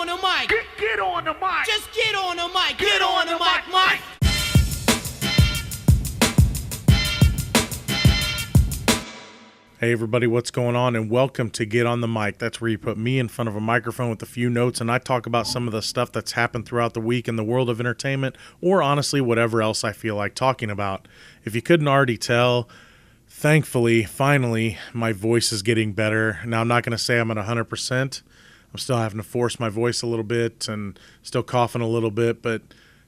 the mic. Get on the mic. Just get on the mic. Get on the mic, Mike. Hey everybody, what's going on? And welcome to Get on the Mic. That's where you put me in front of a microphone with a few notes and I talk about some of the stuff that's happened throughout the week in the world of entertainment, or honestly, whatever else I feel like talking about. If you couldn't already tell, thankfully, finally, my voice is getting better. Now, I'm not going to say I'm at 100%. I'm still having to force my voice a little bit and still coughing a little bit, but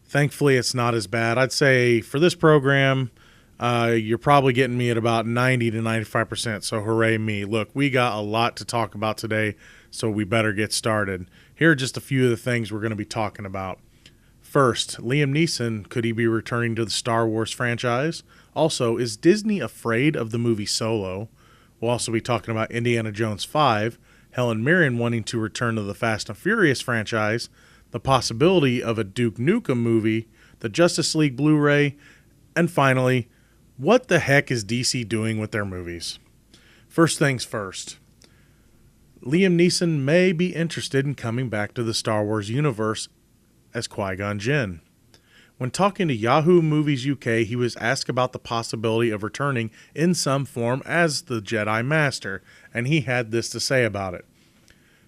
thankfully it's not as bad. I'd say for this program, you're probably getting me at about 90 to 95%, so hooray me. Look, we got a lot to talk about today, so we better get started. Here are just a few of the things we're going to be talking about. First, Liam Neeson, could he be returning to the Star Wars franchise? Also, is Disney afraid of the movie Solo? We'll also be talking about Indiana Jones 5, Helen Mirren wanting to return to the Fast and Furious franchise, the possibility of a Duke Nukem movie, the Justice League Blu-ray, and finally, what the heck is DC doing with their movies? First things first. Liam Neeson may be interested in coming back to the Star Wars universe as Qui-Gon Jinn. When talking to Yahoo Movies UK, he was asked about the possibility of returning in some form as the Jedi Master, and he had this to say about it.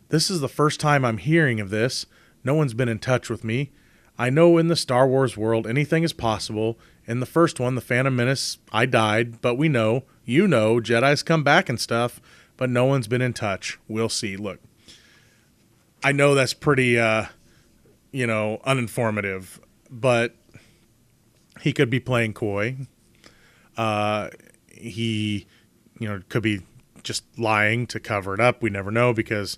This is the first time I'm hearing of this. No one's been in touch with me. I know in the Star Wars world anything is possible. In the first one, The Phantom Menace, I died, but we know, you know, Jedis come back and stuff, but no one's been in touch. We'll see. Look, I know that's pretty, uninformative, but he could be playing coy. He, could be just lying to cover it up. We never know because,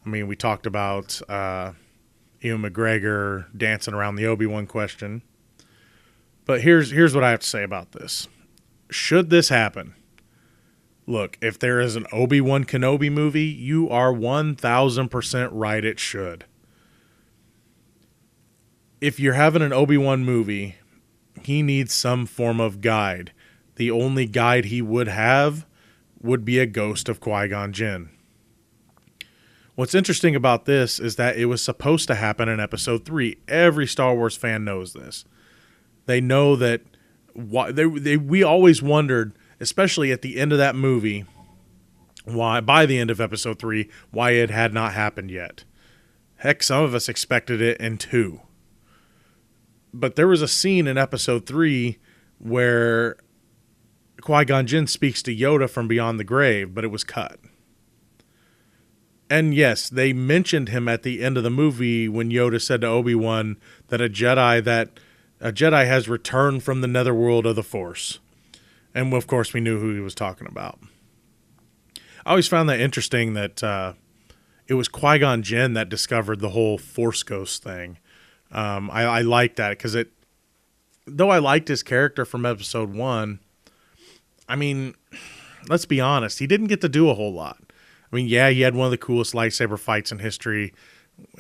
we talked about Ewan McGregor dancing around the Obi-Wan question. But here's what I have to say about this. Should this happen, look, if there is an Obi-Wan Kenobi movie, you are 1,000% right it should. If you're having an Obi-Wan movie, he needs some form of guide. The only guide he would have would be a ghost of Qui-Gon Jinn. What's interesting about this is that it was supposed to happen in Episode 3. Every Star Wars fan knows this. They know that we always wondered, especially at the end of that movie, why by the end of Episode 3, why it had not happened yet. Heck, some of us expected it in 2. But there was a scene in Episode 3 where Qui-Gon Jinn speaks to Yoda from beyond the grave, but it was cut. And yes, they mentioned him at the end of the movie when Yoda said to Obi-Wan that a Jedi has returned from the netherworld of the Force. And of course, we knew who he was talking about. I always found that interesting that it was Qui-Gon Jinn that discovered the whole Force Ghost thing. I liked that because though I liked his character from Episode 1, let's be honest, he didn't get to do a whole lot. He had one of the coolest lightsaber fights in history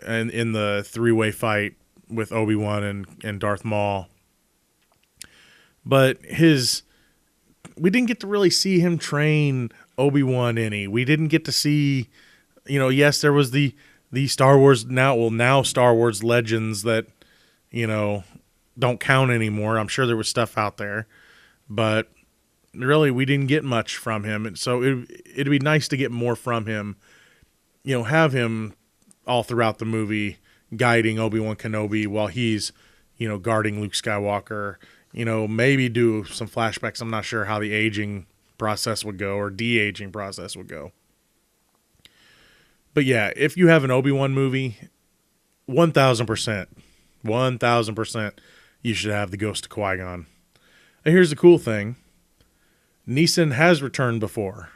in the three-way fight with Obi-Wan and Darth Maul. But we didn't get to really see him train Obi-Wan any. We didn't get to see, yes, there was the Star Wars now Star Wars Legends that, don't count anymore. I'm sure there was stuff out there, but really we didn't get much from him. And so it'd be nice to get more from him, have him all throughout the movie guiding Obi-Wan Kenobi while he's, guarding Luke Skywalker, maybe do some flashbacks. I'm not sure how the aging process would go or de-aging process would go. But yeah, if you have an Obi-Wan movie, 1,000%, you should have the ghost of Qui-Gon. And here's the cool thing. Neeson has returned before.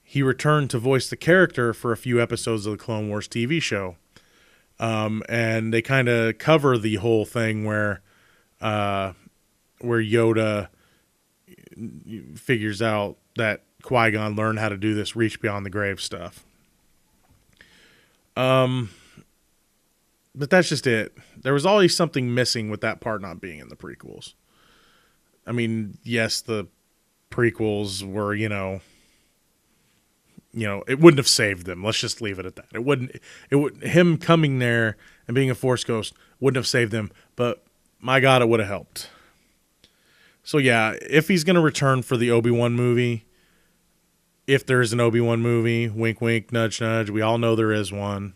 He returned to voice the character for a few episodes of the Clone Wars TV show. And they kind of cover the whole thing where Yoda figures out that Qui-Gon learned how to do this reach beyond the grave stuff. But that's just it. There was always something missing with that part not being in the prequels. Yes, the prequels were, it wouldn't have saved them. Let's just leave it at that. Him coming there and being a Force ghost wouldn't have saved them, but my God, it would have helped. So yeah, if he's going to return for the Obi-Wan movie, if there's an Obi-Wan movie, wink, wink, nudge, nudge, we all know there is one.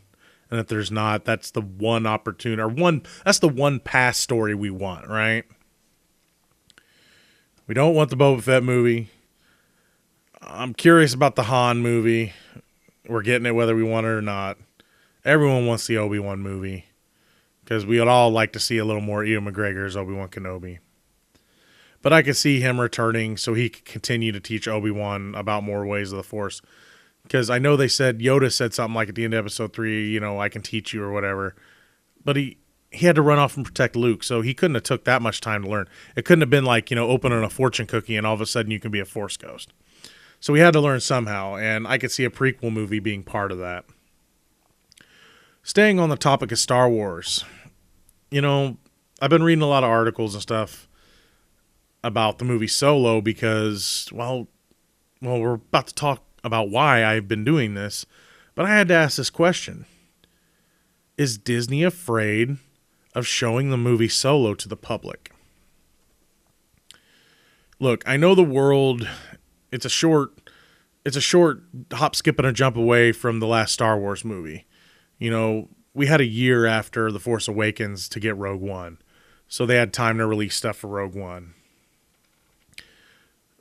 And if there's not, that's the one opportunity, that's the one past story we want, right? We don't want the Boba Fett movie. I'm curious about the Han movie. We're getting it whether we want it or not. Everyone wants the Obi-Wan movie because we would all like to see a little more Ewan McGregor's Obi-Wan Kenobi. But I could see him returning so he could continue to teach Obi-Wan about more ways of the Force. Because I know Yoda said something like at the end of episode 3, I can teach you or whatever. But he had to run off and protect Luke, so he couldn't have took that much time to learn. It couldn't have been like, opening a fortune cookie and all of a sudden you can be a Force ghost. So he had to learn somehow, and I could see a prequel movie being part of that. Staying on the topic of Star Wars, I've been reading a lot of articles and stuff about the movie Solo because, well, we're about to talk about why I've been doing this, but I had to ask this question. Is Disney afraid of showing the movie Solo to the public? Look, I know the world, it's a short hop, skip, and a jump away from the last Star Wars movie. We had a year after The Force Awakens to get Rogue One, so they had time to release stuff for Rogue One.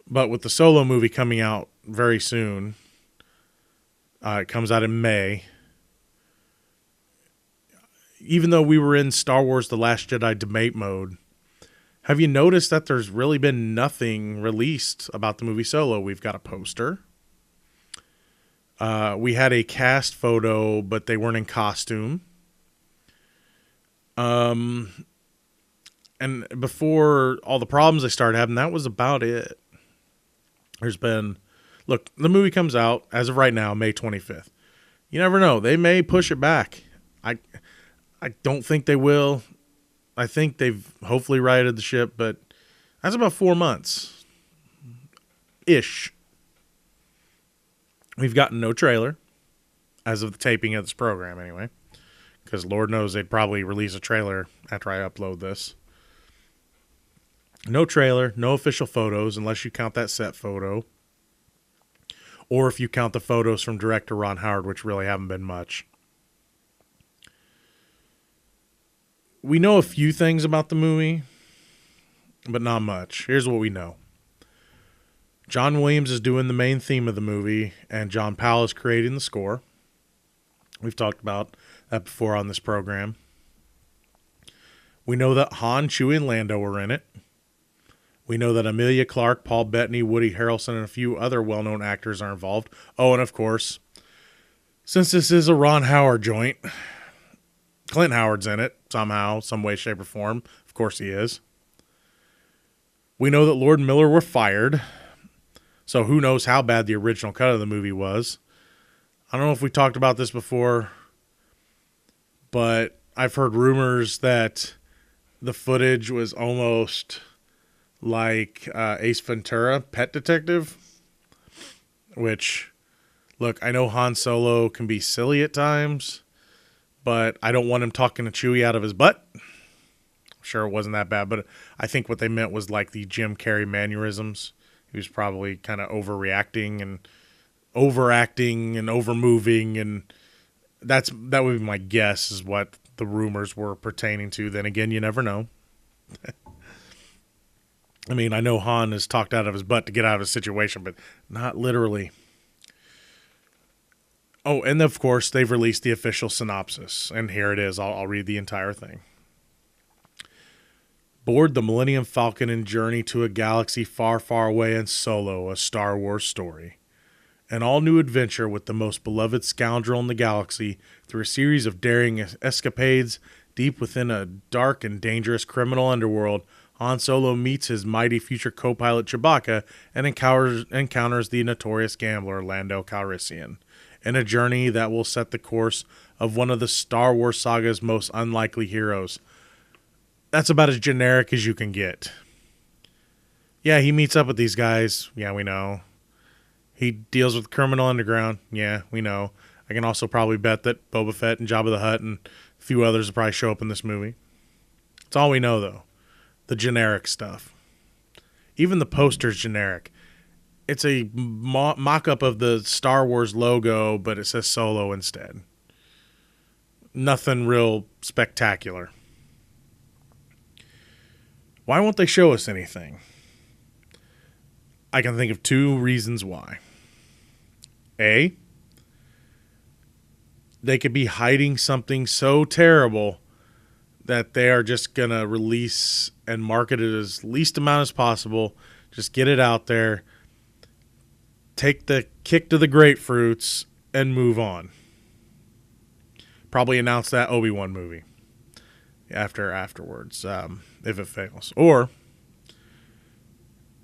But with the Solo movie coming out very soon, it comes out in May. Even though we were in Star Wars The Last Jedi debate mode, have you noticed that there's really been nothing released about the movie Solo? We've got a poster. We had a cast photo, but they weren't in costume. And before all the problems they started having, that was about it. Look, the movie comes out, as of right now, May 25th. You never know. They may push it back. I don't think they will. I think they've hopefully righted the ship, but that's about 4 months. Ish. We've gotten no trailer, as of the taping of this program anyway, because Lord knows they'd probably release a trailer after I upload this. No trailer, no official photos, unless you count that set photo. Or if you count the photos from director Ron Howard, which really haven't been much. We know a few things about the movie, but not much. Here's what we know. John Williams is doing the main theme of the movie, and John Powell is creating the score. We've talked about that before on this program. We know that Han, Chewie, and Lando are in it. We know that Emilia Clarke, Paul Bettany, Woody Harrelson, and a few other well-known actors are involved. Oh, and of course, since this is a Ron Howard joint, Clint Howard's in it somehow, some way, shape, or form. Of course he is. We know that Lord and Miller were fired, so who knows how bad the original cut of the movie was. I don't know if we talked about this before, but I've heard rumors that the footage was almost like Ace Ventura, Pet Detective, which, look, I know Han Solo can be silly at times, but I don't want him talking to Chewie out of his butt. I'm sure it wasn't that bad, but I think what they meant was like the Jim Carrey mannerisms. He was probably kind of overreacting and overacting and overmoving, and that would be my guess is what the rumors were pertaining to. Then again, you never know. I mean, I know Han is talked out of his butt to get out of a situation, but not literally. Oh, and of course, they've released the official synopsis, and here it is. I'll read the entire thing. Board the Millennium Falcon and journey to a galaxy far, far away in Solo, a Star Wars story. An all-new adventure with the most beloved scoundrel in the galaxy through a series of daring escapades deep within a dark and dangerous criminal underworld. Han Solo meets his mighty future co-pilot Chewbacca and encounters the notorious gambler Lando Calrissian in a journey that will set the course of one of the Star Wars saga's most unlikely heroes. That's about as generic as you can get. Yeah, he meets up with these guys. Yeah, we know. He deals with criminal underground. Yeah, we know. I can also probably bet that Boba Fett and Jabba the Hutt and a few others will probably show up in this movie. That's all we know, though. The generic stuff. Even the poster's generic. It's a mock-up of the Star Wars logo, but it says Solo instead. Nothing real spectacular. Why won't they show us anything? I can think of two reasons why. A, they could be hiding something so terrible that they are just going to release and market it as least amount as possible. Just get it out there. Take the kick to the grapefruits and move on. Probably announce that Obi-Wan movie afterwards, if it fails. Or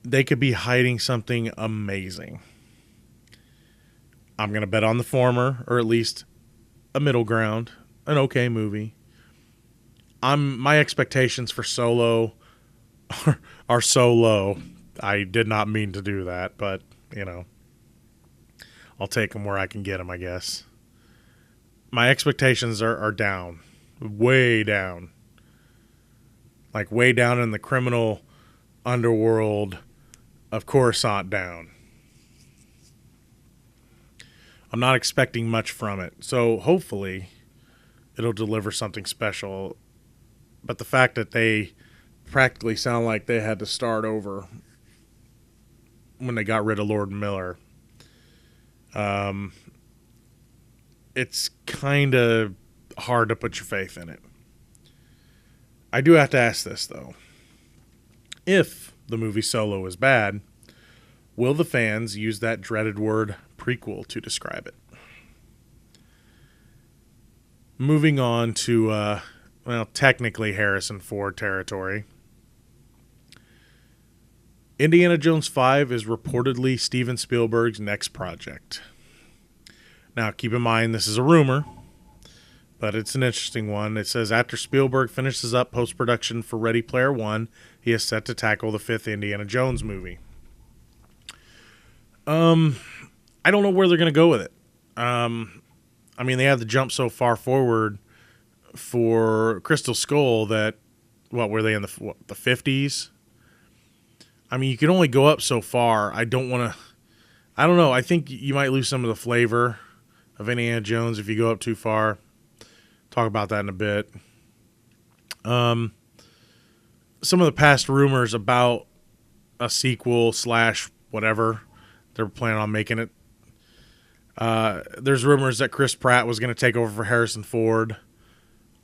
they could be hiding something amazing. I'm going to bet on the former, or at least a middle ground, an okay movie. My expectations for Solo are so low. I did not mean to do that, but, I'll take them where I can get them, I guess. My expectations are down. Way down. Like way down in the criminal underworld of Coruscant down. I'm not expecting much from it. So hopefully it'll deliver something special. But the fact that they practically sound like they had to start over when they got rid of Lord Miller, it's kind of hard to put your faith in it. I do have to ask this, though. If the movie Solo is bad, will the fans use that dreaded word prequel to describe it? Moving on to, technically Harrison Ford territory. Indiana Jones 5 is reportedly Steven Spielberg's next project. Now, keep in mind, this is a rumor, but it's an interesting one. It says, after Spielberg finishes up post-production for Ready Player One, he is set to tackle the fifth Indiana Jones movie. I don't know where they're going to go with it. They have the jump so far forward for Crystal Skull that, were they in the 50s? You can only go up so far. I don't know. I think you might lose some of the flavor of Indiana Jones if you go up too far. Talk about that in a bit. Some of the past rumors about a sequel / whatever, they're planning on making it. There's rumors that Chris Pratt was going to take over for Harrison Ford,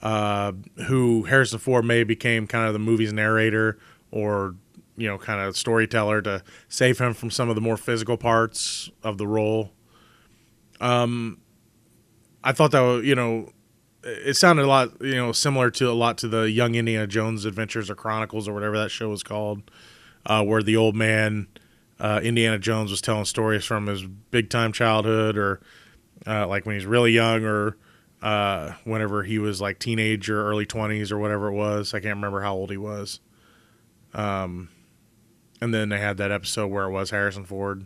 who Harrison Ford may became kind of the movie's narrator or, kind of storyteller to save him from some of the more physical parts of the role. I thought that, it sounded a lot, similar to the Young Indiana Jones Adventures or Chronicles or whatever that show was called, where the old man, Indiana Jones, was telling stories from his big-time childhood or like when he's really young or whenever he was like teenage or early 20s or whatever it was. I can't remember how old he was. And then they had that episode where it was Harrison Ford.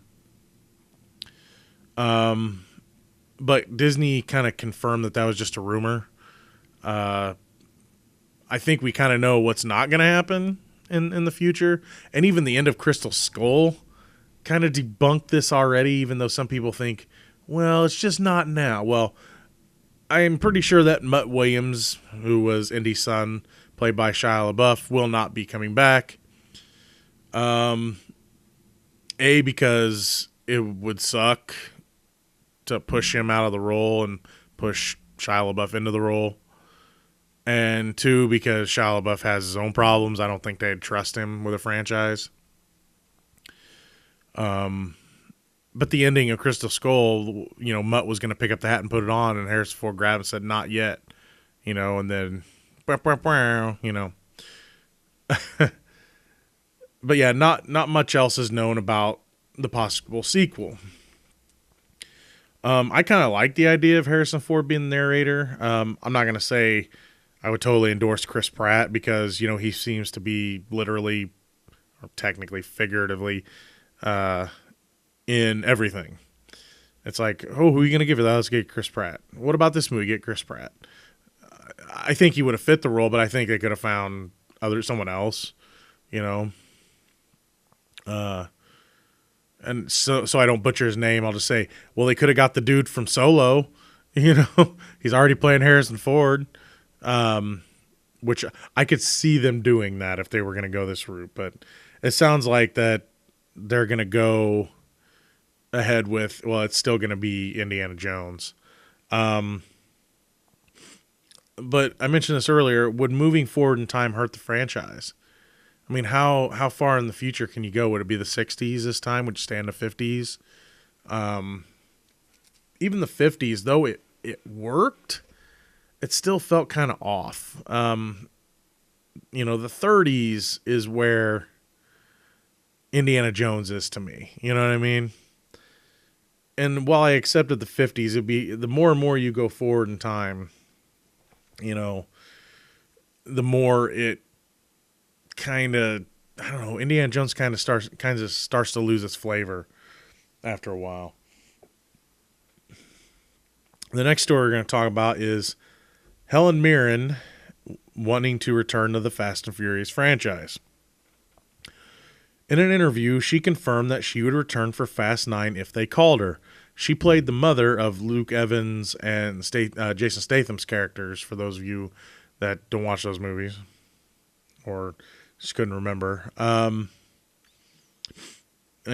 But Disney kind of confirmed that was just a rumor. I think we kind of know what's not going to happen in the future. And even the end of Crystal Skull kind of debunked this already, even though some people think, well, it's just not now. Well, I am pretty sure that Mutt Williams, who was Indy's son, played by Shia LaBeouf, will not be coming back. Because it would suck to push him out of the role and push Shia LaBeouf into the role. And 2, because Shia LaBeouf has his own problems. I don't think they'd trust him with a franchise. But the ending of Crystal Skull, Mutt was going to pick up the hat and put it on, and Harrison Ford grabbed and said, not yet. And then, But yeah, not much else is known about the possible sequel. I kind of like the idea of Harrison Ford being the narrator. I'm not going to say I would totally endorse Chris Pratt because, he seems to be literally, or technically, figuratively, in everything. It's like, oh, who are you going to give it? Let's get Chris Pratt. What about this movie? Get Chris Pratt. I think he would have fit the role, but I think they could have found someone else, you know. And so I don't butcher his name, I'll just say, well, they could have got the dude from Solo, you know. He's already playing Harrison Ford, which I could see them doing that if they were going to go this route. But it sounds like that they're going to go ahead with, well, it's still going to be Indiana Jones. But I mentioned this earlier, would moving forward in time hurt the franchise? I mean, how far in the future can you go? Would it be the 60s this time? Would you stay in the 50s? Even the 50s, though it worked, it still felt kind of off. You know, the 30s is where Indiana Jones is to me. You know what I mean? And while I accepted the 50s, it'd be the more and more you go forward in time, you know, the more it kind of, I don't know, Indiana Jones kind of starts to lose its flavor after a while. The next story we're going to talk about is Helen Mirren wanting to return to the Fast and Furious franchise. In an interview, she confirmed that she would return for Fast 9 if they called her. She played the mother of Luke Evans and Jason Statham's characters, for those of you that don't watch those movies or just couldn't remember. And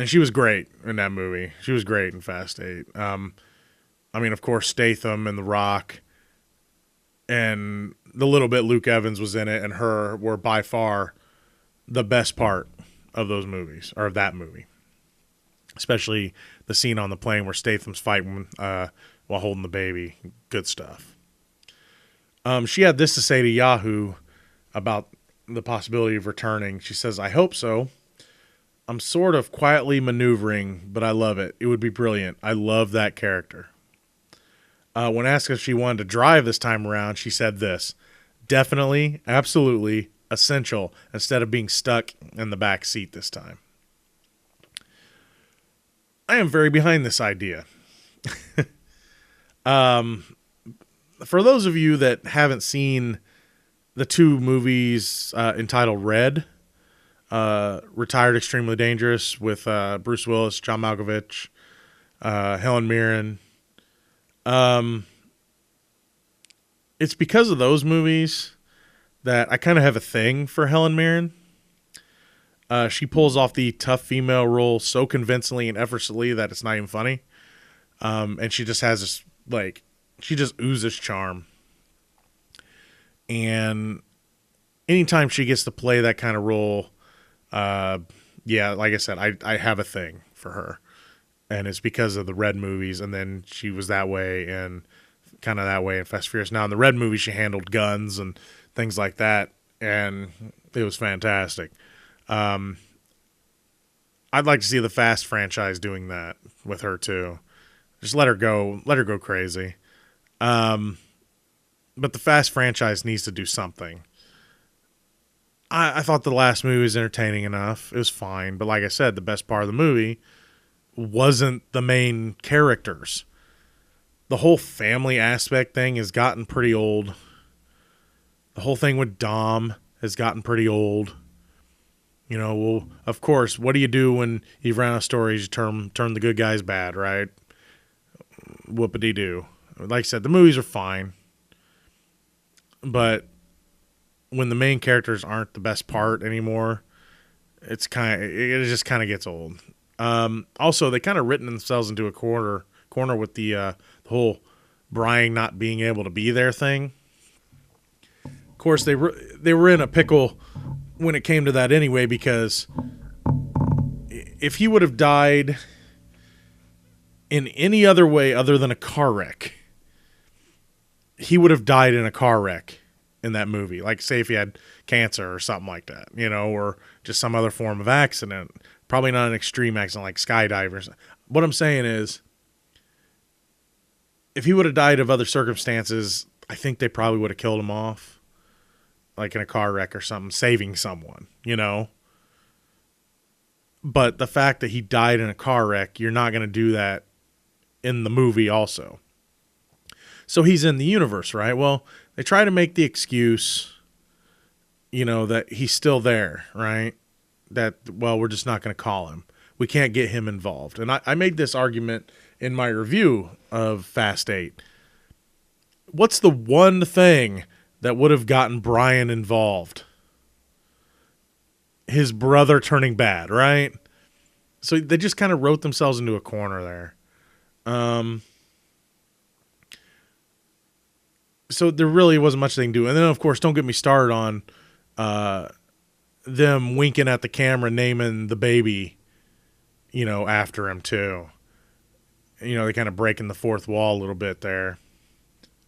she was great in that movie. She was great in Fast 8. I mean, of course, Statham and The Rock and the little bit Luke Evans was in it and her were by far the best part of those movies, or of that movie. Especially the scene on the plane where Statham's fighting while holding the baby. Good stuff. She had this to say to Yahoo about the possibility of returning. She says, "I hope so. I'm sort of quietly maneuvering, but I love it. It would be brilliant. I love that character." When asked if she wanted to drive this time around, she said this: "Definitely, absolutely, essential, instead of being stuck in the back seat this time." I am very behind this idea. For those of you that haven't seen the two movies entitled Red, Retired Extremely Dangerous with Bruce Willis, John Malkovich, Helen Mirren, it's because of those movies that I kind of have a thing for Helen Mirren. She pulls off the tough female role so convincingly and effortlessly that it's not even funny. And she just has this, like, she just oozes charm. And anytime she gets to play that kind of role, yeah, like I said, I have a thing for her. And it's because of the Red movies. And then she was that way and kind of that way in Fast and Furious. Now, in the Red movie, she handled guns and things like that. And it was fantastic. I'd like to see the Fast franchise doing that with her too. Just let her go crazy. But the Fast franchise needs to do something. I thought the last movie was entertaining enough. It was fine, but like I said, the best part of the movie wasn't the main characters. The whole family aspect thing has gotten pretty old. The whole thing with Dom has gotten pretty old. You know, well, of course, what do you do when you've ran out of stories? You turn the good guys bad, right? Whoopity-doo. Like I said, the movies are fine. But when the main characters aren't the best part anymore, it just kind of gets old. Also, they kind of written themselves into a corner with the whole Brian not being able to be there thing. Of course, they were in a pickle when it came to that anyway, because if he would have died in any other way other than a car wreck, he would have died in a car wreck in that movie. Like, say if he had cancer or something like that, you know, or just some other form of accident. Probably not an extreme accident like skydivers. What I'm saying is, if he would have died of other circumstances, I think they probably would have killed him off. Like in a car wreck or something, saving someone, you know. But the fact that he died in a car wreck, you're not going to do that in the movie also. So he's in the universe, right? Well, they try to make the excuse, that he's still there, right? That, well, we're just not going to call him. We can't get him involved. And I made this argument in my review of Fast 8. What's the one thing that would have gotten Brian involved? His brother turning bad, right? So they just kind of wrote themselves into a corner there. So there really wasn't much they can do. And then, of course, don't get me started on them winking at the camera, naming the baby, after him, too. They kind of breaking the fourth wall a little bit there.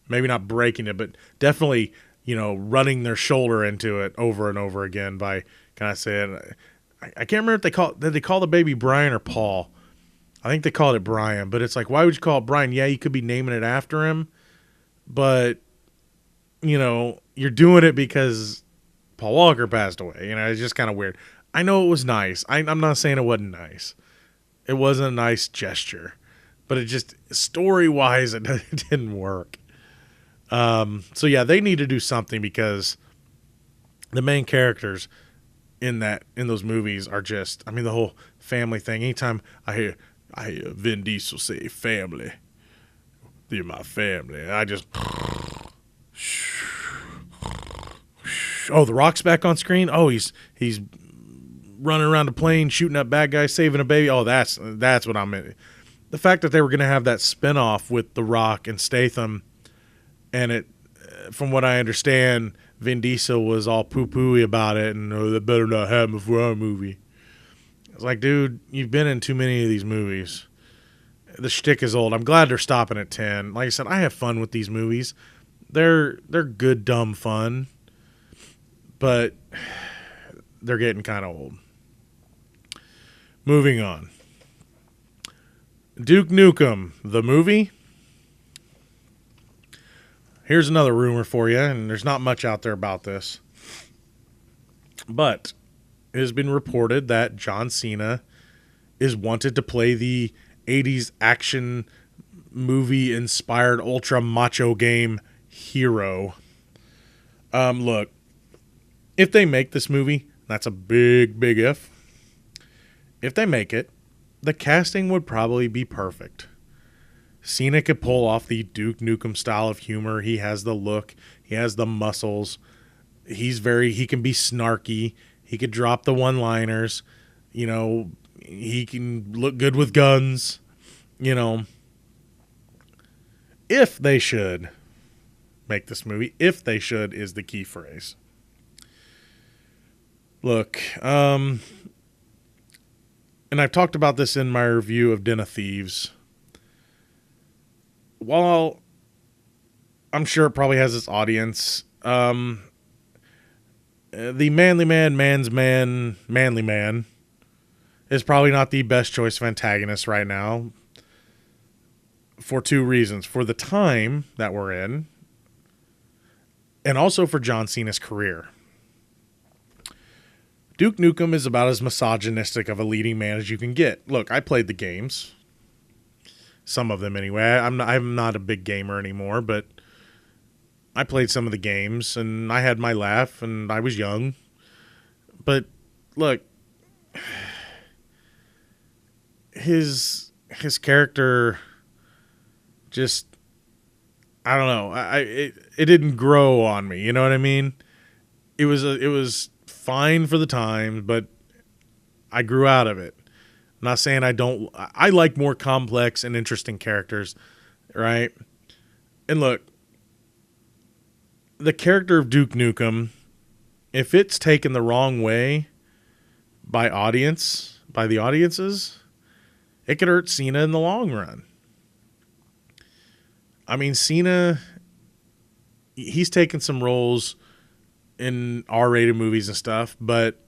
Maybe not breaking it, but definitely, running their shoulder into it over and over again by kind of saying, I can't remember if did they call the baby Brian or Paul? I think they called it Brian, but it's like, why would you call it Brian? Yeah, you could be naming it after him, but, you're doing it because Paul Walker passed away. It's just kind of weird. I know it was nice. I'm not saying it wasn't nice. It wasn't a nice gesture, but it just, story-wise, it didn't work. So yeah, they need to do something because the main characters in those movies are just, the whole family thing. Anytime I hear Vin Diesel say family, they're my family, I just, oh, The Rock's back on screen. Oh, he's running around the plane, shooting at bad guys, saving a baby. Oh, that's what I'm in. The fact that they were going to have that spinoff with The Rock and Statham, and it, from what I understand, Vin Diesel was all poo-pooey about it, and they better not have him for our movie. It's like, dude, you've been in too many of these movies. The shtick is old. I'm glad they're stopping at 10. Like I said, I have fun with these movies. They're good, dumb fun, but they're getting kind of old. Moving on. Duke Nukem, the movie. Here's another rumor for you, and there's not much out there about this. But it has been reported that John Cena is wanted to play the 80s action movie-inspired ultra macho game Hero. Look, if they make this movie, that's a big, big if. If they make it, the casting would probably be perfect. Cena could pull off the Duke Nukem style of humor. He has the look. He has the muscles. He can be snarky. He could drop the one-liners. He can look good with guns. If they should make this movie, if they should is the key phrase. Look, and I've talked about this in my review of Den of Thieves. While I'm sure it probably has its audience, the manly man is probably not the best choice of antagonist right now for two reasons. For the time that we're in, and also for John Cena's career. Duke Nukem is about as misogynistic of a leading man as you can get. Look, I played the games. Some of them anyway. I'm not a big gamer anymore, but I played some of the games, and I had my laugh, and I was young. But look, his character just, I don't know. It didn't grow on me. You know what I mean? It was fine for the time, but I grew out of it. I'm not saying I don't. I like more complex and interesting characters, right? And look, the character of Duke Nukem, if it's taken the wrong way by the audiences, it could hurt Cena in the long run. Cena, he's taken some roles in R-rated movies and stuff, but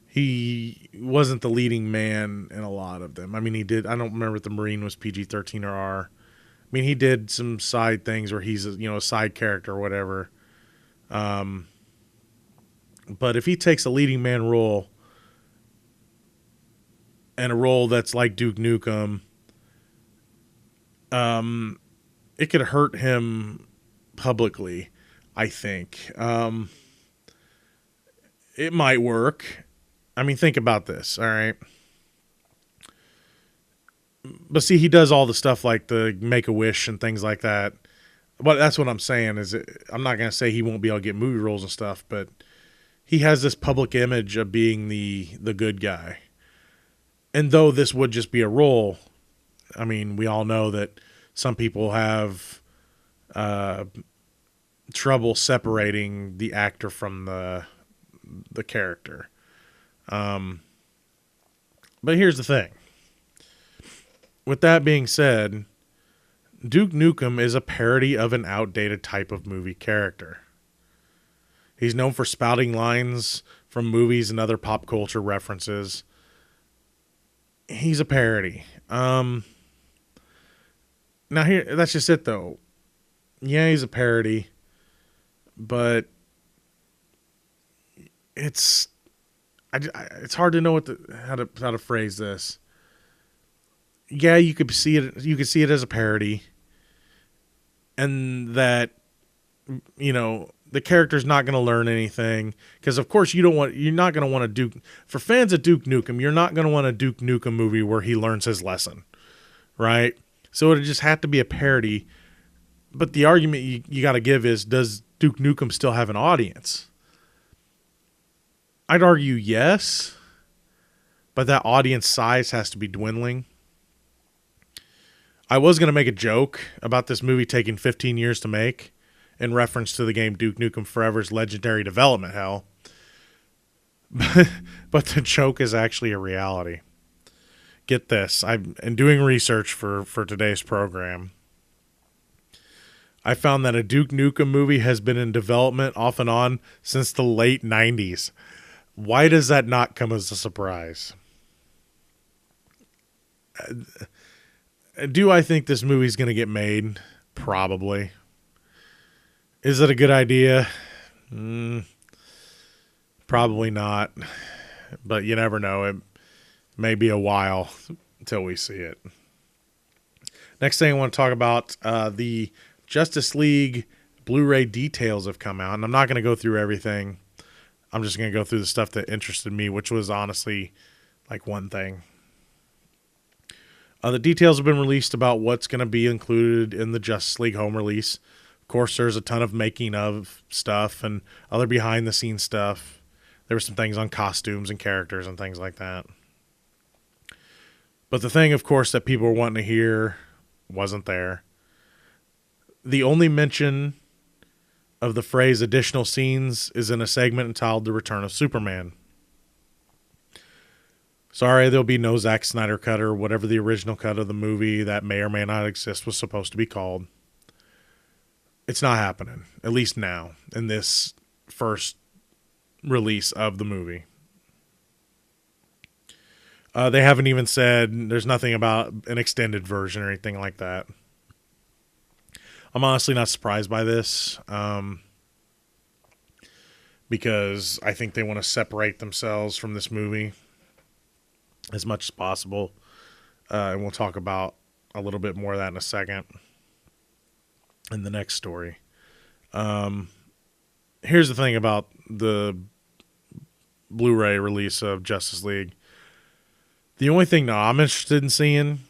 he wasn't the leading man in a lot of them. He did. I don't remember if the Marine was PG-13 or R. He did some side things where he's a side character or whatever. But if he takes a leading man role, and a role that's like Duke Nukem, it could hurt him publicly, I think. It might work. I mean, think about this, all right? But see, he does all the stuff like the Make-A-Wish and things like that. But that's what I'm saying is I'm not going to say he won't be able to get movie roles and stuff, but he has this public image of being the good guy. And though this would just be a role, I mean, we all know that some people have trouble separating the actor from the character. But here's the thing. With that being said, Duke Nukem is a parody of an outdated type of movie character. He's known for spouting lines from movies and other pop culture references. He's a parody. Now here, that's just it though. Yeah, he's a parody, but it's hard to know how to phrase this. Yeah, you could see it. You could see it as a parody, and that the character's not going to learn anything because, of course, you're not going to want to for fans of Duke Nukem. You're not going to want a Duke Nukem movie where he learns his lesson, right? So it just had to be a parody. But the argument you got to give is, does Duke Nukem still have an audience? I'd argue yes, but that audience size has to be dwindling. I was going to make a joke about this movie taking 15 years to make in reference to the game Duke Nukem Forever's legendary development hell. But the joke is actually a reality. Get this. I'm doing research for today's program. I found that a Duke Nukem movie has been in development off and on since the late 90s. Why does that not come as a surprise? Do I think this movie's going to get made? Probably. Is it a good idea? Probably not. But you never know. It may be a while until we see it. Next thing I want to talk about, the Justice League Blu-ray details have come out. And I'm not going to go through everything. I'm just going to go through the stuff that interested me, which was honestly like one thing. The details have been released about what's going to be included in the Justice League home release. Of course, there's a ton of making of stuff and other behind-the-scenes stuff. There were some things on costumes and characters and things like that. But the thing, of course, that people were wanting to hear wasn't there. The only mention of the phrase additional scenes is in a segment entitled The Return of Superman. Sorry, there'll be no Zack Snyder cut or whatever the original cut of the movie that may or may not exist was supposed to be called. It's not happening, at least now, in this first release of the movie. They haven't even said, there's nothing about an extended version or anything like that. I'm honestly not surprised by this, because I think they want to separate themselves from this movie as much as possible. And we'll talk about a little bit more of that in a second in the next story. Here's the thing about the Blu-ray release of Justice League. The only thing now I'm interested in seeing,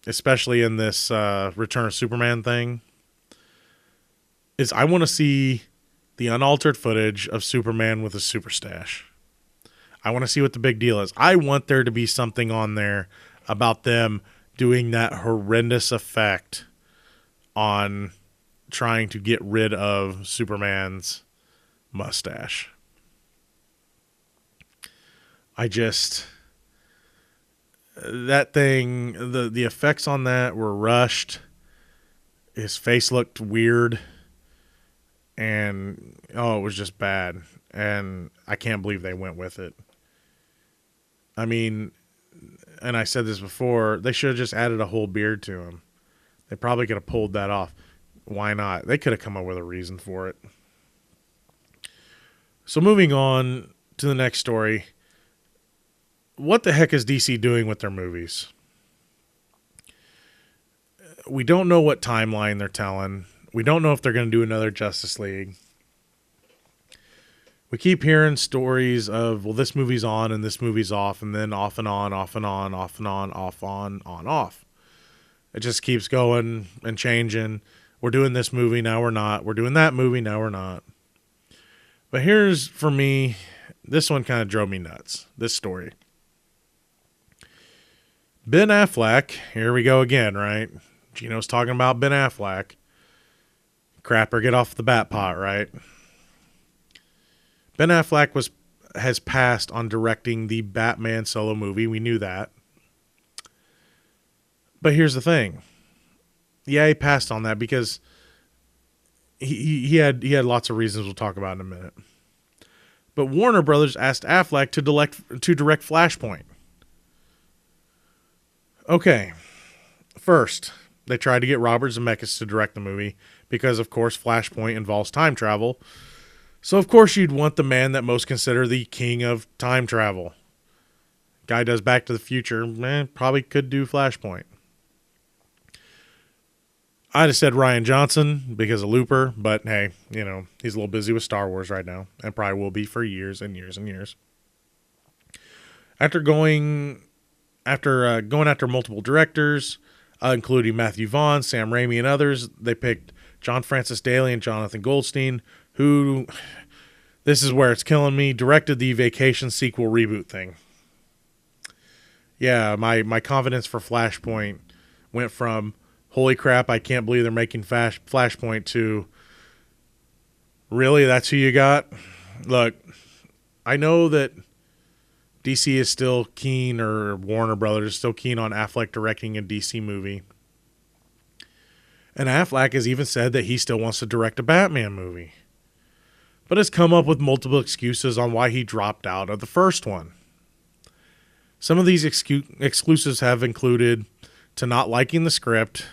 especially in this Return of Superman thing, is I want to see the unaltered footage of Superman with a super stash. I want to see what the big deal is. I want there to be something on there about them doing that horrendous effect on trying to get rid of Superman's mustache. That thing, the effects on that were rushed. His face looked weird. And, it was just bad. And I can't believe they went with it. I mean, and I said this before, they should have just added a whole beard to him. They probably could have pulled that off. Why not? They could have come up with a reason for it. So moving on to the next story. what the heck is DC doing with their movies? We don't know what timeline they're telling. We don't know if they're going to do another Justice League. We keep hearing stories of, well, this movie's on and this movie's off, and then off and on, off and on, off and on, off, on, off. It just keeps going and changing. We're doing this movie, now we're not. We're doing that movie, now we're not. But here's, for me, this one kind of drove me nuts, this story. Ben Affleck, here we go again, right? Gino's talking about Ben Affleck. Crapper, get off the bat pot, right? Ben Affleck has passed on directing the Batman solo movie. We knew that. But here's the thing. Yeah, he passed on that because he had lots of reasons we'll talk about in a minute. But Warner Brothers asked Affleck to direct Flashpoint. Okay. First, they tried to get Robert Zemeckis to direct the movie because, of course, Flashpoint involves time travel. So, of course, you'd want the man that most consider the king of time travel. Guy does Back to the Future, probably could do Flashpoint. I'd have said Rian Johnson because of Looper, but hey, he's a little busy with Star Wars right now and probably will be for years and years and years. After going after multiple directors, including Matthew Vaughn, Sam Raimi, and others, they picked John Francis Daley and Jonathan Goldstein, who, this is where it's killing me, directed the Vacation sequel reboot thing. Yeah, my confidence for Flashpoint went from, holy crap, I can't believe they're making Flashpoint, to, really, that's who you got? Look, I know that DC is still keen, or Warner Brothers is still keen on Affleck directing a DC movie. And Affleck has even said that he still wants to direct a Batman movie, but has come up with multiple excuses on why he dropped out of the first one. Some of these excuses have included to not liking the script,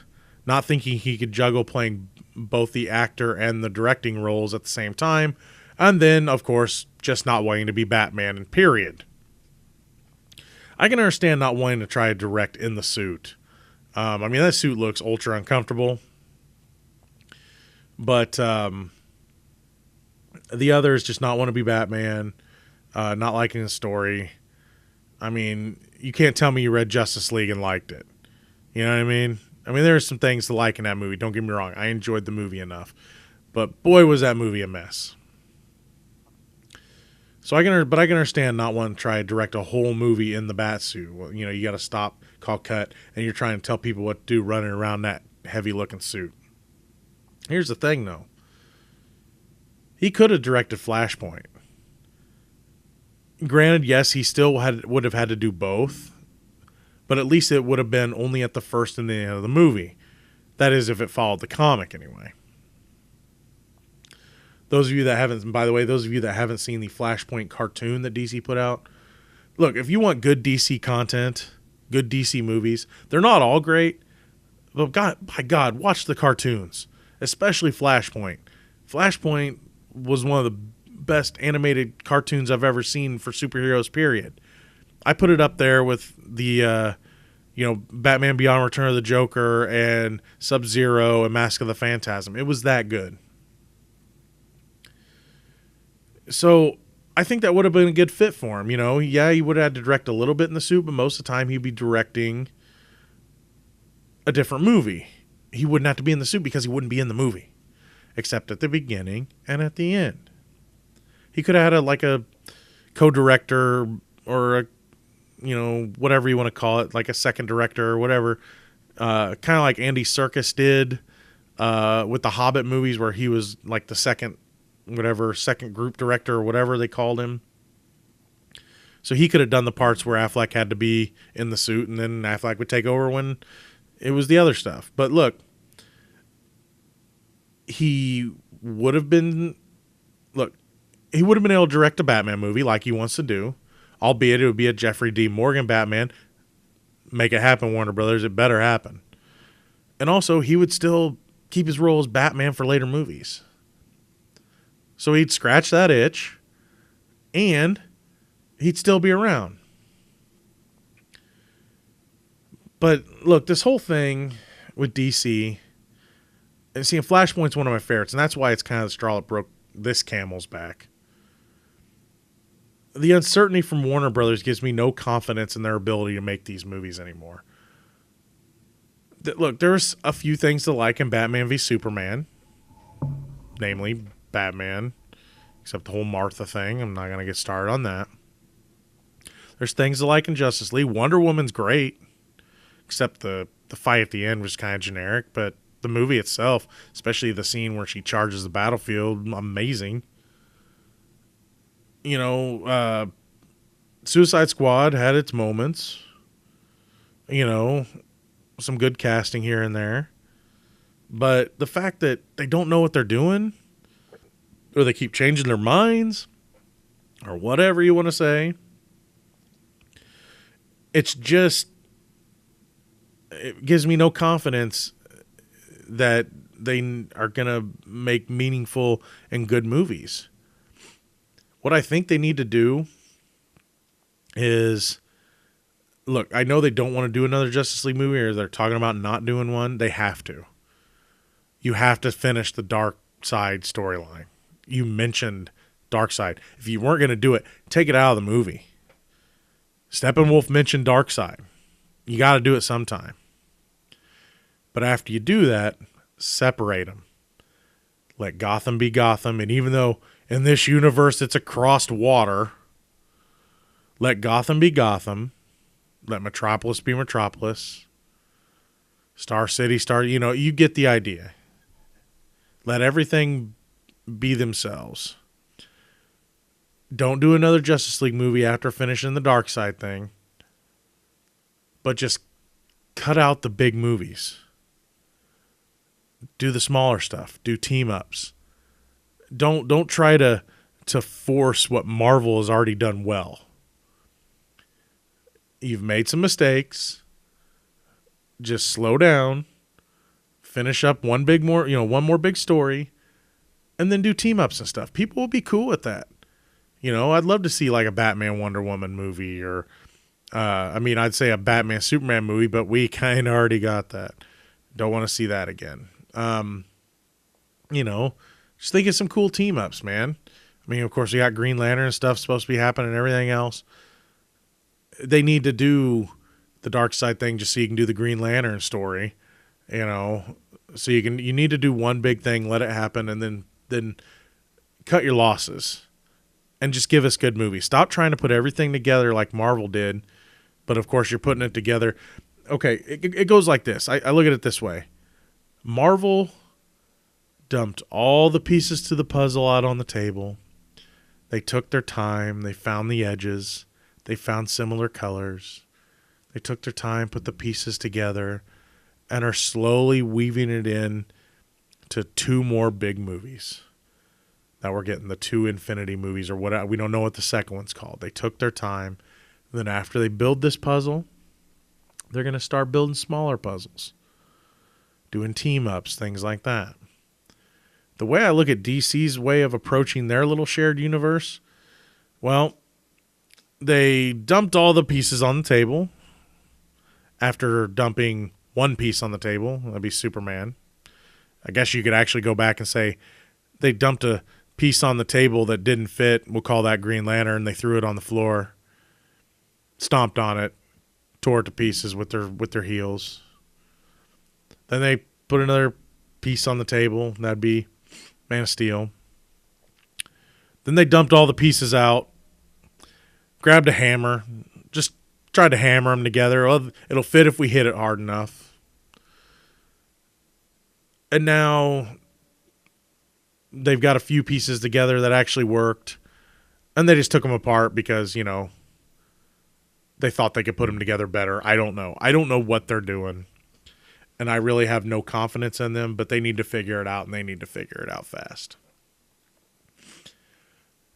not thinking he could juggle playing both the actor and the directing roles at the same time, and then, of course, just not wanting to be Batman, and period. I can understand not wanting to try to direct in the suit. That suit looks ultra uncomfortable. But the others just not want to be Batman, not liking the story. You can't tell me you read Justice League and liked it. You know what I mean? There's some things to like in that movie. Don't get me wrong. I enjoyed the movie enough. But boy, was that movie a mess. So I can understand not wanting to try to direct a whole movie in the bat suit. Well, you got to stop, call cut, and you're trying to tell people what to do running around that heavy-looking suit. Here's the thing, though. He could have directed Flashpoint. Granted, yes, he still would have had to do both, but at least it would have been only at the first and the end of the movie. That is, if it followed the comic anyway. Those of you that haven't seen the Flashpoint cartoon that DC put out, look, if you want good DC content, good DC movies, they're not all great, but by God, watch the cartoons, especially Flashpoint. Flashpoint was one of the best animated cartoons I've ever seen for superheroes, period. I put it up there with the, Batman Beyond Return of the Joker and Sub-Zero and Mask of the Phantasm. It was that good. So I think that would have been a good fit for him. Yeah, he would have had to direct a little bit in the suit, but most of the time he'd be directing a different movie. He wouldn't have to be in the suit because he wouldn't be in the movie, except at the beginning and at the end. He could have had a co-director or whatever you want to call it, like a second director or whatever, kind of like Andy Serkis did with the Hobbit movies, where he was like the second group director or whatever they called him. So he could have done the parts where Affleck had to be in the suit, and then Affleck would take over when it was the other stuff. But look, he would have been able to direct a Batman movie like he wants to do, albeit it would be a Jeffrey D. Morgan Batman. Make it happen, Warner Brothers. It better happen. And also, he would still keep his role as Batman for later movies. So he'd scratch that itch, and he'd still be around. But look, this whole thing with DC, and seeing Flashpoint's one of my favorites, and that's why it's kind of the straw that broke this camel's back. The uncertainty from Warner Brothers gives me no confidence in their ability to make these movies anymore. Look, there's a few things to like in Batman v Superman, namely Batman, except the whole Martha thing. I'm not going to get started on that. There's things to like in Justice League. Wonder Woman's great, except the fight at the end was kind of generic, but the movie itself, especially the scene where she charges the battlefield, amazing. You know, Suicide Squad had its moments. You know, some good casting here and there. But the fact that they don't know what they're doing, or they keep changing their minds, or whatever you want to say, it gives me no confidence that they are going to make meaningful and good movies. What I think they need to do is, look, I know they don't want to do another Justice League movie, or they're talking about not doing one. They have to. You have to finish the Darkseid storyline. You mentioned Darkseid. If you weren't going to do it, take it out of the movie. Steppenwolf mentioned Darkseid. You got to do it sometime. But after you do that, separate them. Let Gotham be Gotham. And even though in this universe it's across water, let Gotham be Gotham. Let Metropolis be Metropolis. Star City, you get the idea. Let everything be themselves. Don't do another Justice League movie after finishing the Darkseid thing. But just cut out the big movies. Do the smaller stuff. Do team-ups. Don't try to force what Marvel has already done well. You've made some mistakes. Just slow down. Finish up one more big story, and then do team-ups and stuff. People will be cool with that. I'd love to see like a Batman Wonder Woman movie, or I'd say a Batman Superman movie, but we kind of already got that. Don't want to see that again. Just think of some cool team-ups, man. Of course, we got Green Lantern and stuff supposed to be happening and everything else. They need to do the Darkseid thing just so you can do the Green Lantern story, so you need to do one big thing, let it happen, and then cut your losses and just give us good movies. Stop trying to put everything together like Marvel did, but of course you're putting it together. Okay, it goes like this. I look at it this way. Marvel dumped all the pieces to the puzzle out on the table. They took their time. They found the edges. They found similar colors. They took their time, put the pieces together, and are slowly weaving it in to two more big movies. Now we're getting the two Infinity movies, or what, we don't know what the second one's called. They took their time. Then after they build this puzzle, they're going to start building smaller puzzles, doing team-ups, things like that. The way I look at DC's way of approaching their little shared universe, well, they dumped all the pieces on the table. After dumping one piece on the table, that'd be Superman. I guess you could actually go back and say they dumped a piece on the table that didn't fit. We'll call that Green Lantern. They threw it on the floor, stomped on it, tore it to pieces with their heels. Then they put another piece on the table. That'd be Man of Steel. Then they dumped all the pieces out, grabbed a hammer, just tried to hammer them together. Oh, it'll fit if we hit it hard enough. And now they've got a few pieces together that actually worked. And they just took them apart because, they thought they could put them together better. I don't know. I don't know what they're doing. And I really have no confidence in them, but they need to figure it out, and they need to figure it out fast.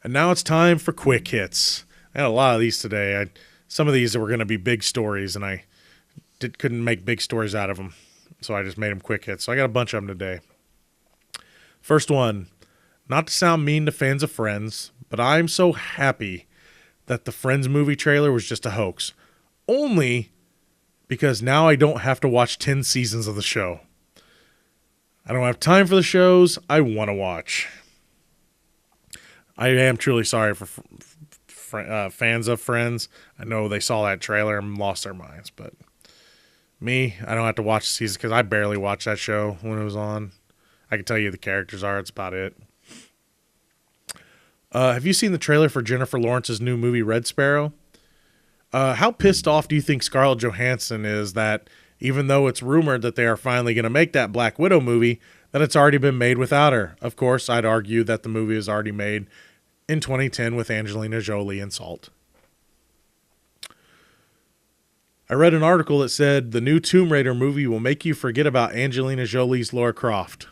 And now it's time for quick hits. I had a lot of these today. Some of these were going to be big stories, and I couldn't make big stories out of them. So I just made them quick hits. So I got a bunch of them today. First one, not to sound mean to fans of Friends, but I'm so happy that the Friends movie trailer was just a hoax. Only because now I don't have to watch 10 seasons of the show. I don't have time for the shows I want to watch. I am truly sorry for fans of Friends. I know they saw that trailer and lost their minds, but me, I don't have to watch the season because I barely watched that show when it was on. I can tell you the characters are. It's about it. Have you seen the trailer for Jennifer Lawrence's new movie, Red Sparrow? How pissed off do you think Scarlett Johansson is that even though it's rumored that they are finally going to make that Black Widow movie, that it's already been made without her? Of course, I'd argue that the movie is already made in 2010 with Angelina Jolie and Salt. I read an article that said the new Tomb Raider movie will make you forget about Angelina Jolie's Lara Croft.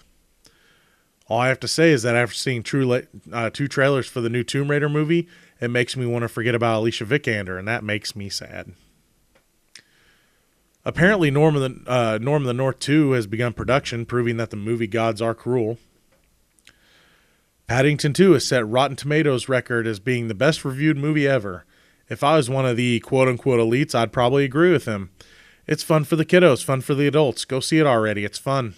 All I have to say is that after seeing two trailers for the new Tomb Raider movie, it makes me want to forget about Alicia Vikander, and that makes me sad. Apparently, Norm of the North 2 has begun production, proving that the movie gods are cruel. Paddington 2 has set Rotten Tomatoes record as being the best reviewed movie ever. If I was one of the quote-unquote elites, I'd probably agree with him. It's fun for the kiddos, fun for the adults. Go see it already. It's fun.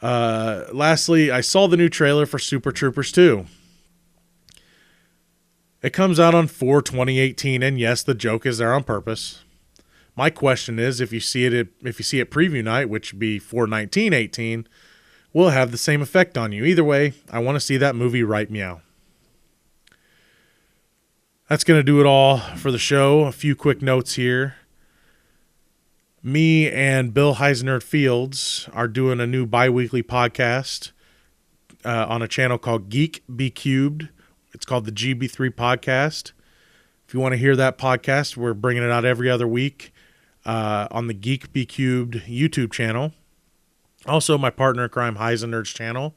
Lastly, I saw the new trailer for Super Troopers 2. It comes out on 4/2018, and yes, the joke is there on purpose. My question is, if you see it preview night, which would be 4/19/18, will it have the same effect on you? Either way, I want to see that movie right meow. That's going to do it all for the show. A few quick notes here. Me and Bill Heisner Fields are doing a new bi-weekly podcast on a channel called Geek Be Cubed. It's called the GB3 Podcast. If you want to hear that podcast, we're bringing it out every other week on the Geek Be Cubed YouTube channel. Also, my partner in crime, Heisenerd's channel.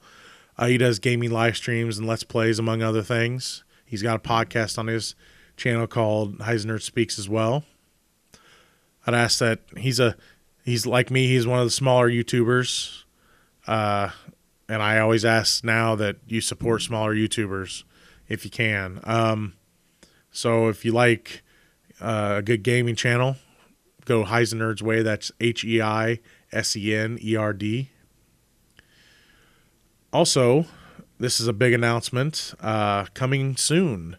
He does gaming live streams and Let's Plays, among other things. He's got a podcast on his channel called Heisenerd Speaks as well. I'd ask that he's like me. He's one of the smaller YouTubers. And I always ask now that you support smaller YouTubers if you can. So if you like a good gaming channel, go Heisenerd's Way. That's HEISENERD. Also, this is a big announcement coming soon.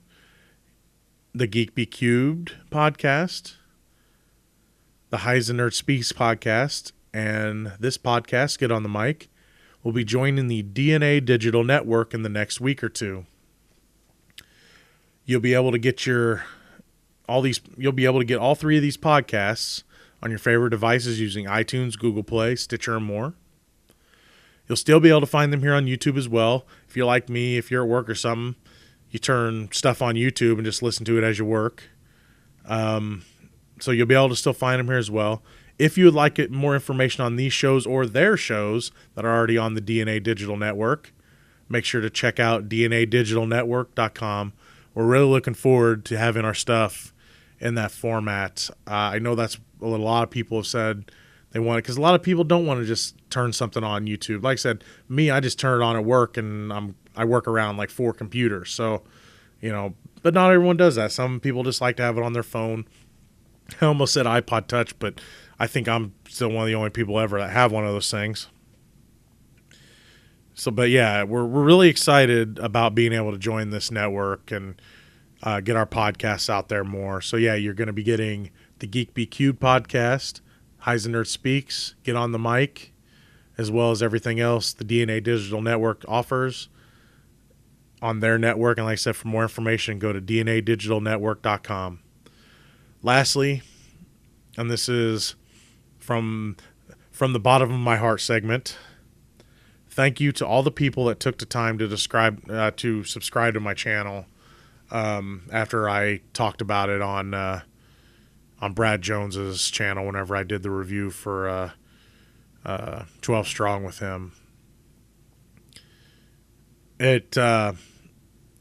The Geek Be Cubed podcast, the Heisenerd Speaks podcast, and this podcast, Get on the Mic, will be joining the DNA Digital Network in the next week or two. You'll be able to get all three of these podcasts on your favorite devices using iTunes, Google Play, Stitcher, and more. You'll still be able to find them here on YouTube as well. If you're like me, if you're at work or something, you turn stuff on YouTube and just listen to it as you work. So you'll be able to still find them here as well. If you would like more information on these shows or their shows that are already on the DNA Digital Network, make sure to check out dnadigitalnetwork.com. We're really looking forward to having our stuff in that format. I know that's what a lot of people have said they want it, because a lot of people don't want to just turn something on YouTube. Like I said, me, I just turn it on at work, and I work around like 4 computers. So, but not everyone does that. Some people just like to have it on their phone. I almost said iPod Touch, but I think I'm still one of the only people ever that have one of those things. So, but yeah, we're really excited about being able to join this network and get our podcasts out there more. So yeah, you're going to be getting the Geek Be Cubed podcast, Heisenerd Speaks, Get on the Mic, as well as everything else the DNA Digital Network offers on their network. And like I said, for more information, go to dnadigitalnetwork.com. Lastly, and this is from the bottom of my heart segment, thank you to all the people that took the time to subscribe to my channel after I talked about it on Brad Jones's channel whenever I did the review for 12 Strong with him. It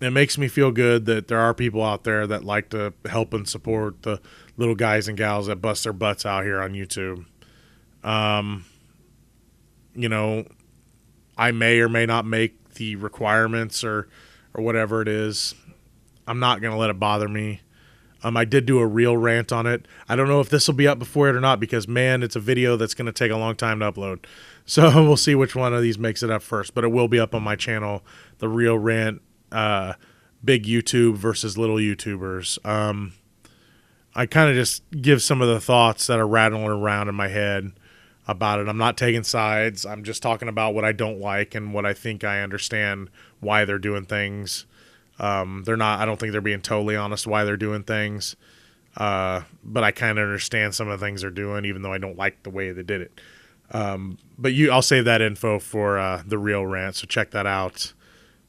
makes me feel good that there are people out there that like to help and support the little guys and gals that bust their butts out here on YouTube. I may or may not make the requirements or whatever it is. I'm not going to let it bother me. I did do a real rant on it. I don't know if this will be up before it or not because, man, it's a video that's going to take a long time to upload. So we'll see which one of these makes it up first. But it will be up on my channel, the real rant, big YouTube versus little YouTubers. I kind of just give some of the thoughts that are rattling around in my head about it. I'm not taking sides. I'm just talking about what I don't like and what I think I understand why they're doing things. They're not, I don't think they're being totally honest why they're doing things. But I kind of understand some of the things they're doing, even though I don't like the way they did it. But I'll save that info for, the real rant. So check that out.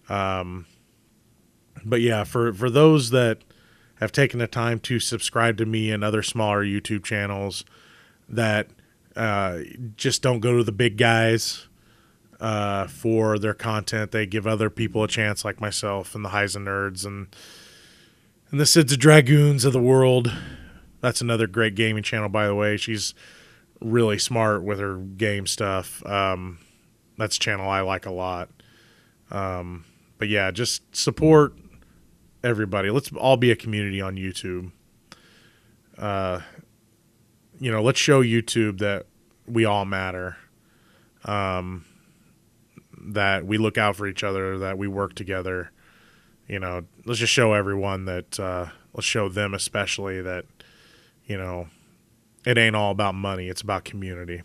But yeah, for those that have taken the time to subscribe to me and other smaller YouTube channels that, just don't go to the big guys, for their content. They give other people a chance, like myself and the Heisen Nerds and the Sids of Dragoons of the world. That's another great gaming channel, by the way. She's really smart with her game stuff. That's a channel I like a lot. But yeah, just support everybody. Let's all be a community on YouTube. Let's show YouTube that we all matter. That we look out for each other, that we work together. Let's just show everyone that, let's show them especially that, it ain't all about money. It's about community.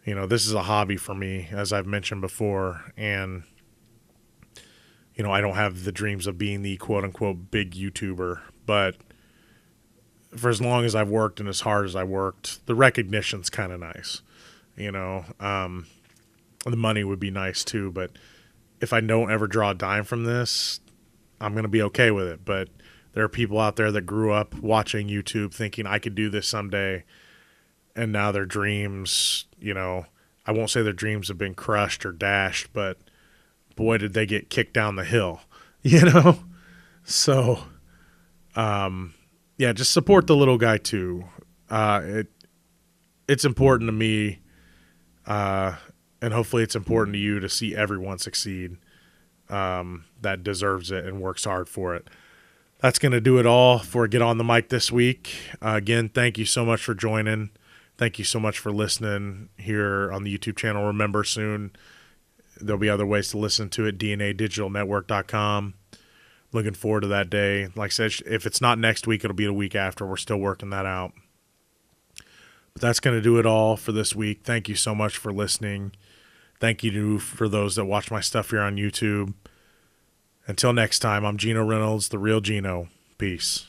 This is a hobby for me, as I've mentioned before. And, I don't have the dreams of being the quote unquote big YouTuber, but for as long as I've worked and as hard as I worked, the recognition's kind of nice. The money would be nice too, but if I don't ever draw a dime from this, I'm going to be okay with it. But there are people out there that grew up watching YouTube thinking I could do this someday. And now their dreams, I won't say their dreams have been crushed or dashed, but boy, did they get kicked down the hill, So, yeah, just support the little guy too. It's important to me, and hopefully it's important to you to see everyone succeed, that deserves it and works hard for it. That's going to do it all for Get on the Mic this week. Again, thank you so much for joining. Thank you so much for listening here on the YouTube channel. Remember, soon there'll be other ways to listen to it, dnadigitalnetwork.com. Looking forward to that day. Like I said, if it's not next week, it'll be the week after. We're still working that out. But that's going to do it all for this week. Thank you so much for listening. Thank you for those that watch my stuff here on YouTube. Until next time, I'm Gino Reynolds, the real Gino. Peace.